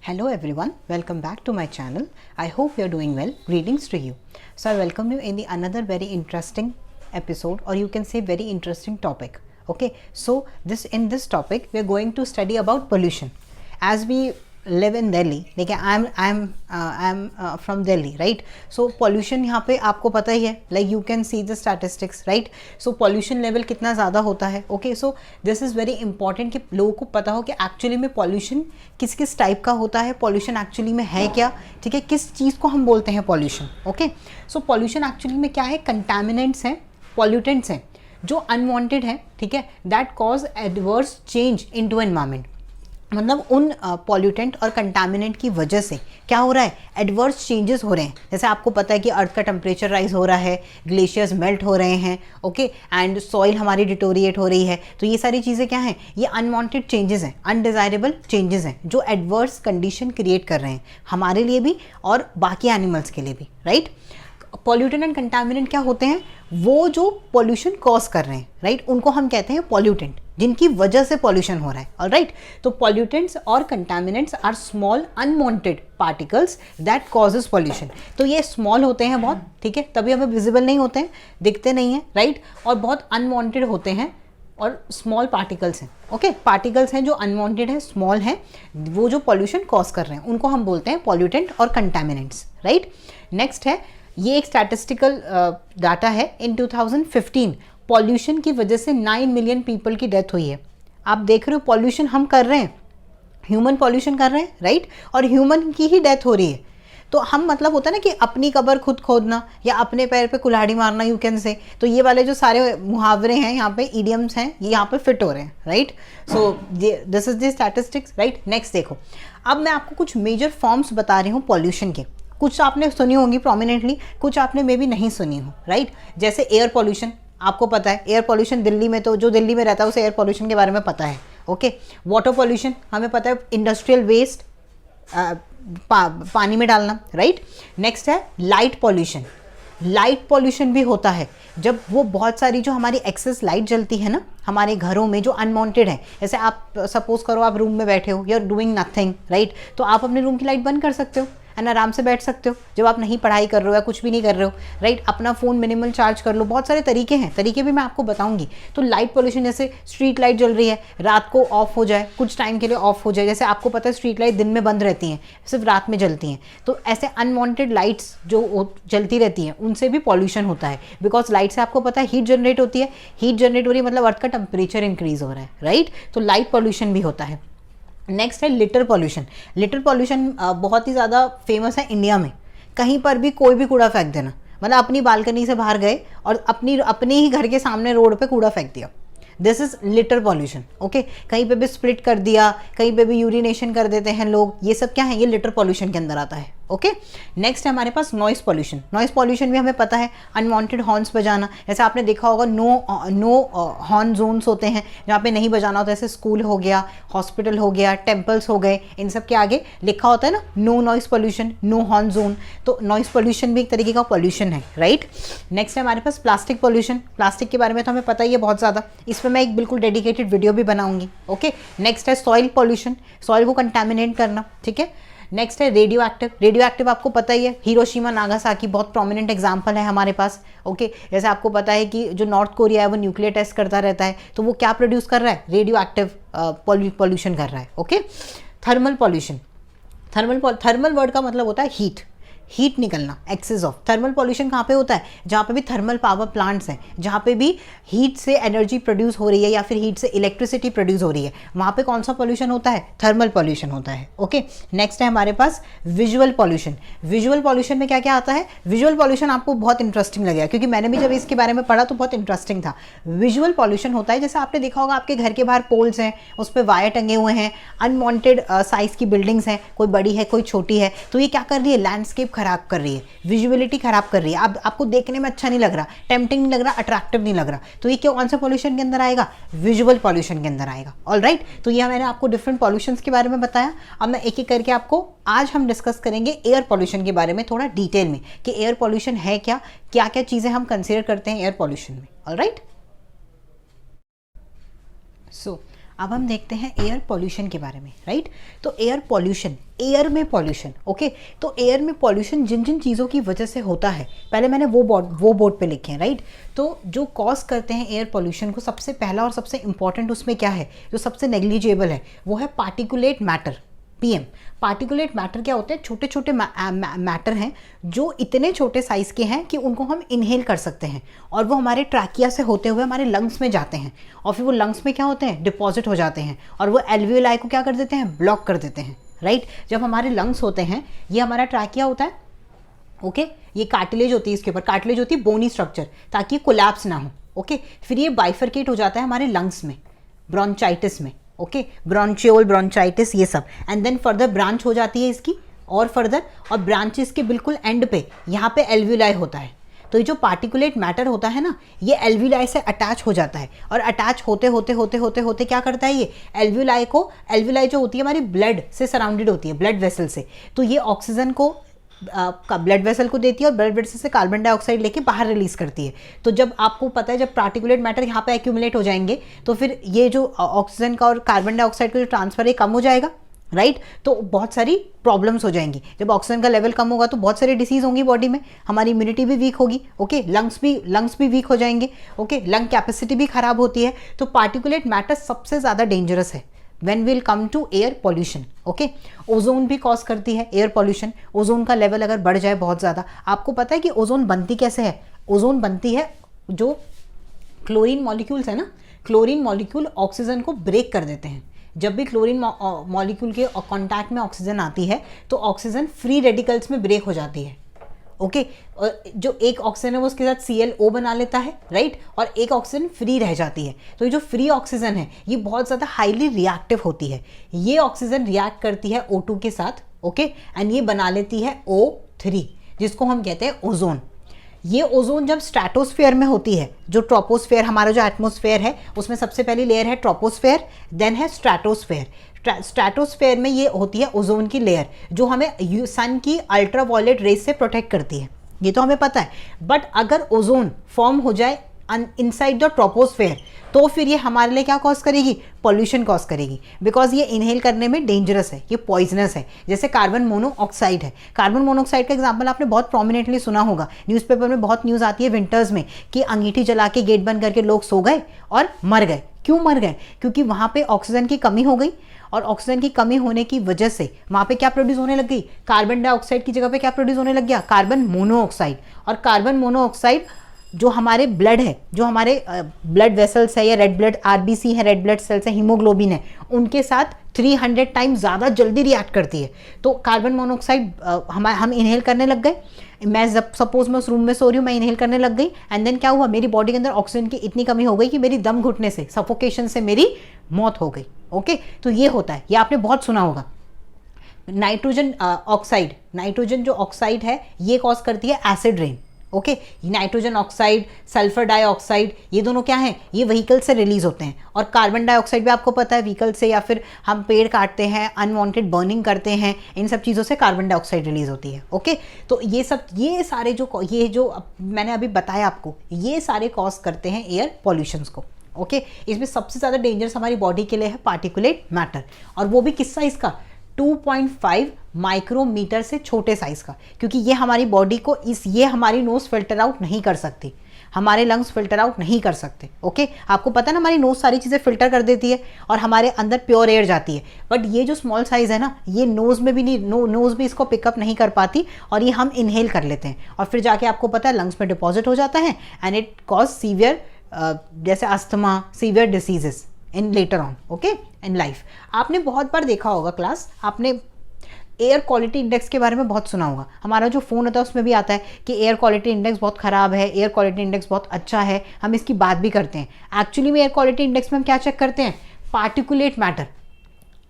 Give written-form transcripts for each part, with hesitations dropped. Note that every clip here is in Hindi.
Hello everyone, welcome back to my channel. I hope you are doing well. Greetings to you. So I welcome you in the another very interesting episode, or you can say very interesting topic. Okay, so in this topic we are going to study about pollution. As we live in Delhi, देखिए I'm from Delhi, right? So pollution यहाँ पे आपको पता ही है, like you can see the statistics, right? So pollution level कितना ज़्यादा होता है. Okay, so this is very important कि लोगों को पता हो कि एक्चुअली में pollution किस किस टाइप का होता है, pollution एक्चुअली में है क्या, ठीक है, किस चीज़ को हम बोलते हैं pollution. Okay, so pollution actually में क्या है, contaminants हैं, pollutants हैं जो अनवांटेड है, ठीक है, that cause adverse change into environment. मतलब उन पॉल्यूटेंट और कंटामिनेंट की वजह से क्या हो रहा है, एडवर्स चेंजेस हो रहे हैं. जैसे आपको पता है कि अर्थ का टेम्परेचर राइज हो रहा है, ग्लेशियर्स मेल्ट हो रहे हैं, ओके, एंड सॉइल हमारी डिटोरिएट हो रही है. तो ये सारी चीज़ें क्या हैं, ये अनवांटेड चेंजेस हैं, अनडिज़ायरेबल चेंजेस हैं जो एडवर्स कंडीशन क्रिएट कर रहे हैं हमारे लिए भी और बाकी एनिमल्स के लिए भी, राइट. पॉल्यूटेंट एंड कंटामिनेंट क्या होते हैं, वो जो पॉल्यूशन कॉज कर रहे हैं, राइट, उनको हम कहते हैं पॉल्यूटेंट, जिनकी वजह से पॉल्यूशन हो रहा है. ऑलराइट, तो पॉल्यूटेंट्स और contaminants are small unwanted particles that causes pollution. तो ये स्मॉल होते हैं बहुत, ठीक है, तभी हमें विजिबल नहीं होते हैं, दिखते नहीं हैं, राइट, और बहुत अनवांटेड होते हैं और स्मॉल पार्टिकल्स हैं. ओके, पार्टिकल्स हैं जो अनवांटेड है, स्मॉल हैं, वो जो पॉल्यूशन कॉज कर रहे हैं उनको हम बोलते हैं पॉल्यूटेंट और कंटामिनेंट्स, राइट. नेक्स्ट है, ये एक स्टैटिस्टिकल डाटा है. इन 2015 पॉल्यूशन की वजह से 9 मिलियन पीपल की डेथ हुई है. आप देख रहे हो, पॉल्यूशन हम कर रहे हैं, ह्यूमन पॉल्यूशन कर रहे हैं, राइट, और ह्यूमन की ही डेथ हो रही है. तो हम, मतलब होता है ना कि अपनी कब्र खुद खोदना या अपने पैर पे कुल्हाड़ी मारना, यू कैन से. तो ये वाले जो सारे मुहावरे हैं यहाँ पे, इडियम्स हैं, ये यहाँ पे फिट हो रहे हैं, right. So this is the statistics, right. Next देखो, अब मैं आपको कुछ मेजर फॉर्म्स बता रही हूँ पॉल्यूशन के. कुछ आपने सुनी होंगी प्रोमिनेंटली, कुछ आपने मे बी नहीं सुनी हो, राइट. जैसे एयर पॉल्यूशन, आपको पता है एयर पॉल्यूशन दिल्ली में, तो जो दिल्ली में रहता है उसे एयर पॉल्यूशन के बारे में पता है. ओके, वाटर पॉल्यूशन हमें पता है, इंडस्ट्रियल वेस्ट पानी में डालना, राइट. नेक्स्ट है लाइट पॉल्यूशन. लाइट पॉल्यूशन भी होता है जब वो बहुत सारी जो हमारी एक्सेस लाइट जलती है ना हमारे घरों में, जो अनवांटेड है. जैसे आप सपोज करो आप रूम में बैठे हो, you are doing nothing, right, तो आप अपने रूम की लाइट बंद कर सकते हो एंड आराम से बैठ सकते हो जब आप नहीं पढ़ाई कर रहे हो या कुछ भी नहीं कर रहे हो, राइट. अपना फ़ोन मिनिमल चार्ज कर लो. बहुत सारे तरीके हैं, तरीके भी मैं आपको बताऊंगी. तो लाइट पोल्यूशन, जैसे स्ट्रीट लाइट जल रही है, रात को ऑफ हो जाए, कुछ टाइम के लिए ऑफ हो जाए. जैसे आपको पता है स्ट्रीट लाइट दिन में बंद रहती हैं, सिर्फ रात में जलती हैं. तो ऐसे अनवांटेड लाइट्स जो जलती रहती हैं उनसे भी पॉल्यूशन होता है. बिकॉज लाइट से आपको पता है हीट जनरेट होती है, हीट जनरेट हो रही है मतलब अर्थ का टेम्परेचर इंक्रीज हो रहा है, राइट. तो लाइट पॉल्यूशन भी होता है. नेक्स्ट है लिटर पॉल्यूशन. लिटर पॉल्यूशन बहुत ही ज़्यादा फेमस है इंडिया में. कहीं पर भी कोई भी कूड़ा फेंक देना, मतलब अपनी बालकनी से बाहर गए और अपने ही घर के सामने रोड पे कूड़ा फेंक दिया, this is litre pollution. Okay, कहीं पे भी स्प्लिट कर दिया, कहीं पे भी यूरिनेशन कर देते हैं लोग, ये सब क्या है, ये लिटर पॉल्यूशन के अंदर आता है. ओके, नेक्स्ट है हमारे पास नॉइस पॉल्यूशन. नॉइस पॉल्यूशन भी हमें पता है, अनवांटेड हॉर्न्स बजाना. जैसे आपने देखा होगा नो हॉर्न जोन्स होते हैं जहाँ पे नहीं बजाना होता है. जैसे स्कूल हो गया, हॉस्पिटल हो गया, टेम्पल्स हो गए, इन सब के आगे लिखा होता है ना no noise pollution, no horn zone. तो नॉइस पॉल्यूशन भी एक तरीके का पॉल्यूशन है, राइट. नेक्स्ट है हमारे पास प्लास्टिक पॉल्यूशन. प्लास्टिक के बारे में तो हमें पता ही है बहुत ज़्यादा, इस पर मैं एक बिल्कुल डेडिकेटेड वीडियो भी बनाऊंगी. ओके, नेक्स्ट है सॉइल पॉल्यूशन, सॉइल को कंटामिनेट करना, ठीक है. नेक्स्ट है रेडियो एक्टिव. रेडियो एक्टिव आपको पता ही है, हिरोशिमा नागासाकी बहुत प्रोमिनेंट एग्जाम्पल है हमारे पास. ओके, जैसे आपको पता है कि जो नॉर्थ कोरिया है वो न्यूक्लियर टेस्ट करता रहता है, तो वो क्या प्रोड्यूस कर रहा है, रेडियो एक्टिव पॉल्यूशन कर रहा है. Okay, thermal pollution. Thermal word का मतलब होता है हीट, हीट निकलना, एक्सेस ऑफ. थर्मल पॉल्यूशन कहाँ पे होता है, जहाँ पे भी थर्मल पावर प्लांट्स हैं, जहाँ पे भी हीट से एनर्जी प्रोड्यूस हो रही है या फिर हीट से इलेक्ट्रिसिटी प्रोड्यूस हो रही है, वहाँ पे कौन सा पॉल्यूशन होता है, थर्मल पॉल्यूशन होता है. ओके, नेक्स्ट है हमारे पास विजुअल पॉल्यूशन. विजुअल पॉल्यूशन में क्या क्या आता है, विजुअल पॉल्यूशन आपको बहुत इंटरेस्टिंग लगेगा क्योंकि मैंने भी जब इसके बारे में पढ़ा तो बहुत इंटरेस्टिंग था. विजुअल पॉल्यूशन होता है, जैसे आपने देखा होगा आपके घर के बाहर पोल्स हैं, उस पर वायर टंगे हुए हैं, अनवांटेड साइज की बिल्डिंग्स हैं, कोई बड़ी है कोई छोटी है, तो ये क्या कर रही है, लैंडस्केप खराब कर रही है, विजुअलिटी खराब कर रही है. आपको देखने में अच्छा नहीं लग रहा, टेम्पटिंग नहीं लग रहा, अट्रैक्टिव नहीं लग रहा. तो ये क्यों, कौन सा पॉल्यूशन के अंदर आएगा, विजुअल पॉल्यूशन के अंदर आएगा. ऑलराइट, तो ये मैंने आपको डिफरेंट पॉल्यूशंस के बारे में बताया. अब मैं एक एक करके आपको, आज हम डिस्कस करेंगे एयर पॉल्यूशन के बारे में थोड़ा डिटेल में, कि एयर पॉल्यूशन है क्या, क्या क्या चीजें हम कंसिडर करते हैं एयर पॉल्यूशन में. ऑलराइट, सो अब हम देखते हैं एयर पॉल्यूशन के बारे में, राइट. तो एयर पॉल्यूशन एयर में पॉल्यूशन, ओके। तो एयर में पॉल्यूशन जिन जिन चीज़ों की वजह से होता है, पहले मैंने वो बोर्ड पे लिखे हैं, राइट। तो जो कॉज करते हैं एयर पॉल्यूशन को, सबसे पहला और सबसे इंपॉर्टेंट उसमें क्या है, जो सबसे नेग्लिजिबल है, वो है particulate matter, PM. Particulate matter क्या होते हैं, छोटे छोटे मैटर हैं जो इतने छोटे साइज के हैं कि उनको हम इनहेल कर सकते हैं, और वो हमारे ट्रैकिया से होते हुए हमारे लंग्स में जाते हैं, और फिर वो लंग्स में क्या होते हैं, डिपॉजिट हो जाते हैं, और वो एल्वियोलाई को क्या कर देते हैं, ब्लॉक कर देते हैं, राइट। जब हमारे लंग्स होते हैं, ये हमारा ट्रैकिया होता है, ओके। ये कार्टिलेज होती है, इसके ऊपर कार्टिलेज होती है, बोनी स्ट्रक्चर, ताकि कोलैप्स ना हो, ओके। फिर ये बाइफरकेट हो जाता है हमारे लंग्स में, ब्रोंचाइटिस में, ओके, ब्रोंचियोल, ब्रोंचाइटिस, ये सब, एंड देन फर्दर ब्रांच हो जाती है इसकी और फर्दर, और ब्रांचेस के बिल्कुल एंड पे यहाँ पे एल्वियोलाई होता है। तो ये जो पार्टिकुलेट मैटर होता है ना, ये एल्वियोलाई से अटैच हो जाता है, और अटैच होते होते होते होते होते क्या करता है, ये एल्वियोलाई को, एल्वियोलाई जो होती है हमारी ब्लड से सराउंडेड होती है, ब्लड वेसल से, तो ये ऑक्सीजन को ब्लड वेसल को देती है, और ब्लड वेसल से कार्बन डाइऑक्साइड लेके बाहर रिलीज करती है। तो जब आपको पता है, जब पार्टिकुलेट मैटर यहाँ पे एक्यूमुलेट हो जाएंगे, तो फिर ये जो ऑक्सीजन का और कार्बन डाइऑक्साइड का जो ट्रांसफर है कम हो जाएगा, राइट। तो बहुत सारी प्रॉब्लम्स हो जाएंगी। जब ऑक्सीजन का लेवल कम होगा तो बहुत सारी डिसीज होंगी बॉडी में, हमारी इम्यूनिटी भी वीक होगी, ओके, लंग्स भी वीक हो जाएंगे, ओके, लंग कैपेसिटी भी खराब होती है। तो पार्टिकुलेट मैटर सबसे ज़्यादा डेंजरस है when we'll come to air pollution, okay. Ozone भी कॉज करती है एयर पॉल्यूशन। ओजोन का लेवल अगर बढ़ जाए बहुत ज़्यादा, आपको पता है कि ओजोन बनती कैसे है, ओजोन बनती है, जो क्लोरीन मॉलिक्यूल्स है ना, क्लोरीन मॉलिक्यूल ऑक्सीजन को ब्रेक कर देते हैं। जब भी क्लोरीन मॉलिक्यूल के कांटेक्ट में ऑक्सीजन आती है, तो ऑक्सीजन फ्री रेडिकल्स में ब्रेक हो जाती है, ओके। जो एक ऑक्सीजन है वो उसके साथ ClO बना लेता है, राइट, और एक ऑक्सीजन फ्री रह जाती है। तो ये जो फ्री ऑक्सीजन है, ये बहुत ज़्यादा हाईली रिएक्टिव होती है। ये ऑक्सीजन रिएक्ट करती है O2 के साथ, ओके, एंड ये बना लेती है O3, जिसको हम कहते हैं ओजोन। ये ओजोन जब स्ट्रेटोस्फेयर में होती है, जो ट्रोपोस्फेयर, हमारा जो एटमॉस्फेयर है, उसमें सबसे पहली लेयर है ट्रोपोस्फेयर, देन है स्ट्रेटोस्फेयर। स्ट्रेटोस्फेयर में ये होती है ओजोन की लेयर, जो हमें सन की अल्ट्रावायलेट रेस से प्रोटेक्ट करती है, ये तो हमें पता है। बट अगर ओजोन फॉर्म हो जाए इनसाइड द ट्रोपोस्फेयर, तो फिर ये हमारे लिए क्या कॉज करेगी, पॉल्यूशन कॉज करेगी, बिकॉज ये इनहेल करने में डेंजरस है, ये पॉइजनस है। जैसे कार्बन मोनोऑक्साइड है, कार्बन मोनोऑक्साइड का एग्जांपल आपने बहुत प्रोमिनेंटली सुना होगा, न्यूज़पेपर में बहुत न्यूज़ आती है विंटर्स में कि अंगीठी जला के गेट बंद करके लोग सो गए और मर गए। क्यों मर गए, क्योंकि वहाँ पे ऑक्सीजन की कमी हो गई, और ऑक्सीजन की कमी होने की वजह से वहाँ पे क्या प्रोड्यूस होने लग गई, कार्बन डाइऑक्साइड की जगह पे क्या प्रोड्यूस होने लग गया, कार्बन मोनोऑक्साइड। और कार्बन मोनोऑक्साइड जो हमारे ब्लड है, जो हमारे ब्लड वेसल्स है, या रेड ब्लड RBC है, रेड ब्लड सेल्स है, हीमोग्लोबिन है, उनके साथ 300 टाइम ज़्यादा जल्दी रिएक्ट करती है। तो कार्बन मोनोऑक्साइड हम इनहेल करने लग गए। मैं सपोज मैं उस रूम में सो रही हूँ, मैं इनहेल करने लग गई, एंड देन क्या हुआ, मेरी बॉडी के अंदर ऑक्सीजन की इतनी कमी हो गई कि मेरी दम घुटने से, सफोकेशन से मेरी मौत हो गई, ओके। तो ये होता है, ये आपने बहुत सुना होगा। नाइट्रोजन ऑक्साइड, नाइट्रोजन जो ऑक्साइड है, ये कॉज करती है acid rain, okay. Nitrogen oxide, sulphur dioxide, ये दोनों क्या हैं, ये व्हीकल से रिलीज होते हैं। और कार्बन डाइऑक्साइड भी आपको पता है, व्हीकल से, या फिर हम पेड़ काटते हैं, अनवांटेड बर्निंग करते हैं, इन सब चीज़ों से कार्बन डाइऑक्साइड रिलीज होती है, ओके। तो ये सब, ये सारे जो मैंने अभी बताया आपको, ये सारे कॉज करते हैं एयर पॉल्यूशंस को, ओके। इसमें सबसे ज़्यादा डेंजरस हमारी बॉडी के लिए है पार्टिकुलेट मैटर, और वो भी किस साइज़ का, 2.5 माइक्रोमीटर से छोटे साइज का, क्योंकि ये हमारी बॉडी को ये हमारी नोज फिल्टर आउट नहीं कर सकती, हमारे लंग्स फिल्टर आउट नहीं कर सकते, ओके। आपको पता है ना, हमारी नोज सारी चीज़ें फिल्टर कर देती है और हमारे अंदर प्योर एयर जाती है, बट ये जो स्मॉल साइज है ना, ये नोज में भी नहीं, नोज भी इसको पिकअप नहीं कर पाती, और ये हम इनहेल कर लेते हैं, और फिर जाके आपको पता है लंग्स में डिपॉजिट हो जाता है, एंड इट कॉज सीवियर, जैसे asthma, severe diseases in later on, okay, in life. आपने बहुत बार देखा होगा क्लास, आपने एयर क्वालिटी इंडेक्स के बारे में बहुत सुना होगा। हमारा जो फ़ोन होता है उसमें भी आता है कि एयर क्वालिटी इंडेक्स बहुत ख़राब है, एयर क्वालिटी इंडेक्स बहुत अच्छा है, हम इसकी बात भी करते हैं। एक्चुअली में एयर क्वालिटी इंडेक्स में हम क्या चेक करते हैं, पार्टिकुलेट मैटर।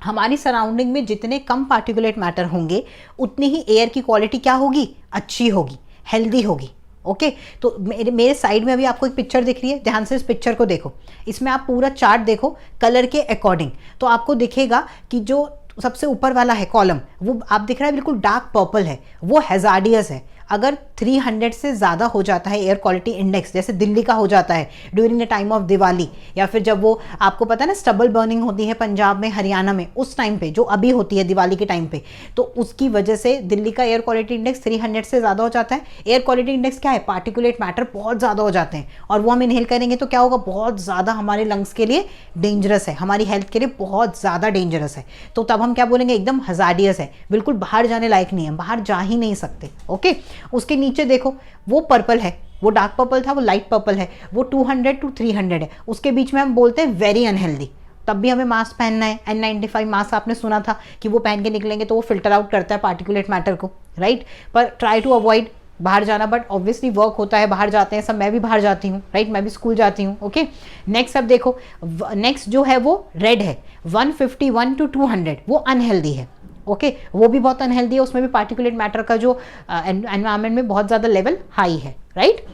हमारी सराउंडिंग में जितने कम पार्टिकुलेट मैटर होंगे, उतनी ही एयर की क्वालिटी क्या होगी, अच्छी होगी, हेल्दी होगी, ओके। तो मेरे साइड में अभी आपको एक पिक्चर दिख रही है, ध्यान से इस पिक्चर को देखो, इसमें आप पूरा चार्ट देखो कलर के अकॉर्डिंग, तो आपको दिखेगा कि जो सबसे ऊपर वाला है कॉलम, वो आप दिख रहा है बिल्कुल डार्क पर्पल है, वो हैजार्डियस है। अगर 300 से ज़्यादा हो जाता है एयर क्वालिटी इंडेक्स, जैसे दिल्ली का हो जाता है during the time of Diwali, या फिर जब वो आपको पता है ना स्टबल बर्निंग होती है पंजाब में, हरियाणा में, उस टाइम पे जो अभी होती है दिवाली के टाइम पे, तो उसकी वजह से दिल्ली का एयर क्वालिटी इंडेक्स 300 से ज़्यादा हो जाता है। एयर क्वालिटी इंडेक्स क्या है? पार्टिकुलेट मैटर बहुत ज़्यादा हो जाते हैं और वो हम इनहेल करेंगे तो क्या होगा? बहुत ज़्यादा हमारे लंग्स के लिए डेंजरस है, हमारी हेल्थ के लिए बहुत ज़्यादा डेंजरस है। तो तब हम क्या बोलेंगे? एकदम हजार्डियस है, बिल्कुल बाहर जाने लायक नहीं है, बाहर जा ही नहीं सकते। ओके, उसके नीचे देखो वो पर्पल है, वो डार्क पर्पल था, वो लाइट पर्पल है, वो 200 to 300 है, उसके बीच में हम बोलते हैं वेरी अनहेल्दी। तब भी हमें मास्क पहनना है। N95 मास्क आपने सुना था कि वो पहन के निकलेंगे तो वो फिल्टर आउट करता है पार्टिकुलेट मैटर को, राइट। पर ट्राई टू अवॉइड बाहर जाना, बट ऑब्वियसली वर्क होता है, बाहर जाते हैं सब, मैं भी बाहर जाती हूँ, राइट, मैं भी स्कूल जाती हूँ। ओके, नेक्स्ट अब देखो, नेक्स्ट जो है वो रेड है, 151 to 200, वो अनहेल्दी है। ओके, वो भी बहुत अनहेल्दी है, उसमें भी पार्टिकुलेट मैटर का जो एनवायरनमेंट में बहुत ज़्यादा लेवल हाई है, राइट।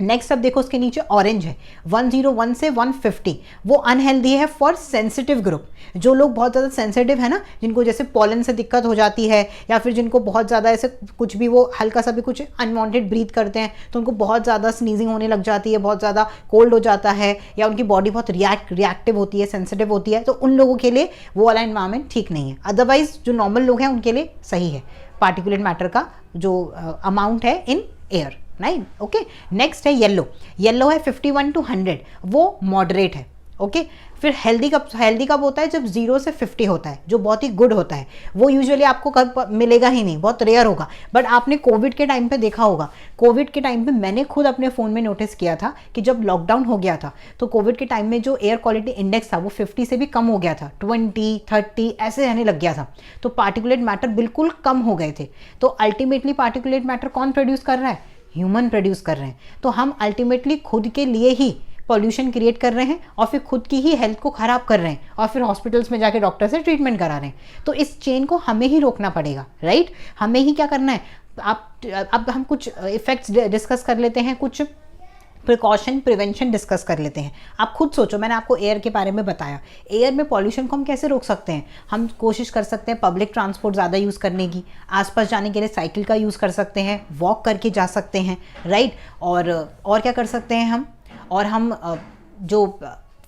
नेक्स्ट अब देखो उसके नीचे ऑरेंज है, 101 से 150, वो अनहेल्दी है फॉर सेंसिटिव ग्रुप। जो लोग बहुत ज़्यादा सेंसिटिव है ना, जिनको जैसे पॉलन से दिक्कत हो जाती है, या फिर जिनको बहुत ज़्यादा ऐसे कुछ भी वो हल्का सा भी कुछ अनवांटेड ब्रीथ करते हैं तो उनको बहुत ज़्यादा स्नीजिंग होने लग जाती है, बहुत ज़्यादा कोल्ड हो जाता है, या उनकी बॉडी बहुत रिएक्टिव होती है, सेंसिटिव होती है, तो उन लोगों के लिए वो वाला एनवायरनमेंट ठीक नहीं है। अदरवाइज जो नॉर्मल लोग हैं उनके लिए सही है पार्टिकुलेट मैटर का जो अमाउंट है इन एयर, नहीं। ओके, नेक्स्ट है येलो, येलो है 51 to 100, वो मॉडरेट है। ओके, फिर हेल्दी कब होता है? जब 0 से 50 होता है, जो बहुत ही गुड होता है। वो यूजुअली आपको कब मिलेगा ही नहीं, बहुत रेयर होगा। बट आपने कोविड के टाइम पे देखा होगा, कोविड के टाइम पे मैंने खुद अपने फ़ोन में नोटिस किया था कि जब लॉकडाउन हो गया था तो कोविड के टाइम में जो एयर क्वालिटी इंडेक्स था वो 50 से भी कम हो गया था, 20, 30 ऐसे रहने लग गया था। तो पार्टिकुलेट मैटर बिल्कुल कम हो गए थे। तो अल्टीमेटली पार्टिकुलेट मैटर कौन प्रोड्यूस कर रहा है? ह्यूमन प्रोड्यूस कर रहे हैं। तो हम अल्टीमेटली खुद के लिए ही पॉल्यूशन क्रिएट कर रहे हैं और फिर खुद की ही हेल्थ को ख़राब कर रहे हैं और फिर हॉस्पिटल्स में जाके डॉक्टर से ट्रीटमेंट करा रहे हैं। तो इस चेन को हमें ही रोकना पड़ेगा, राइट। हमें ही क्या करना है? अब हम कुछ इफेक्ट्स डिस्कस कर लेते हैं, कुछ प्रिकॉशन प्रिवेंशन डिस्कस कर लेते हैं। आप खुद सोचो, मैंने आपको एयर के बारे में बताया, एयर में पॉल्यूशन को हम कैसे रोक सकते हैं? हम कोशिश कर सकते हैं पब्लिक ट्रांसपोर्ट ज़्यादा यूज़ करने की, आसपास जाने के लिए साइकिल का यूज़ कर सकते हैं, वॉक करके जा सकते हैं, राइट। और क्या कर सकते हैं हम? और हम जो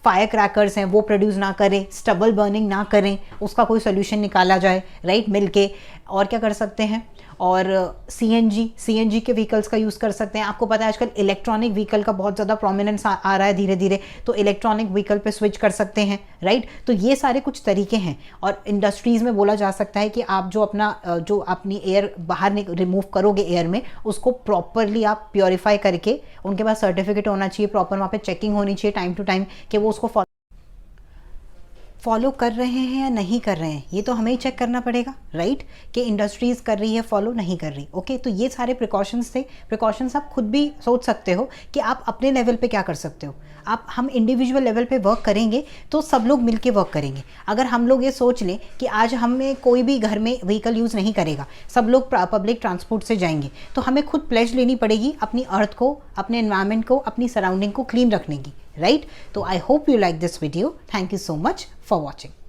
फायर क्रैकर्स हैं वो प्रोड्यूस ना करें, स्टबल बर्निंग ना करें, उसका कोई सोल्यूशन निकाला जाए, राइट, मिलके। और क्या कर सकते हैं? और सीएनजी के व्हीकल्स का यूज़ कर सकते हैं। आपको पता है आजकल इलेक्ट्रॉनिक व्हीकल का बहुत ज़्यादा प्रोमिनेंस आ रहा है धीरे धीरे, तो इलेक्ट्रॉनिक व्हीकल पे स्विच कर सकते हैं, राइट। तो ये सारे कुछ तरीके हैं। और इंडस्ट्रीज़ में बोला जा सकता है कि आप जो अपनी एयर बाहर रिमूव करोगे एयर में, उसको प्रॉपरली आप प्योरीफाई करके, उनके पास सर्टिफिकेट होना चाहिए, प्रॉपर वहाँ पर चेकिंग होनी चाहिए टाइम टू टाइम कि वो उसको फॉलो कर रहे हैं या नहीं कर रहे हैं। ये तो हमें ही चेक करना पड़ेगा, राइट, कि इंडस्ट्रीज़ कर रही है फॉलो, नहीं कर रही। ओके, तो ये सारे प्रिकॉशंस थे। प्रिकॉशंस आप खुद भी सोच सकते हो कि आप अपने लेवल पे क्या कर सकते हो। हम इंडिविजुअल लेवल पे वर्क करेंगे तो सब लोग मिलके वर्क करेंगे। अगर हम लोग ये सोच लें कि आज हमें कोई भी घर में व्हीकल यूज़ नहीं करेगा, सब लोग पब्लिक ट्रांसपोर्ट से जाएंगे, तो हमें खुद प्लेज लेनी पड़ेगी अपनी अर्थ को, अपने एनवायरनमेंट को, अपनी सराउंडिंग को क्लीन रखने की, राइट। तो I hope you like this video. Thank you so much for watching.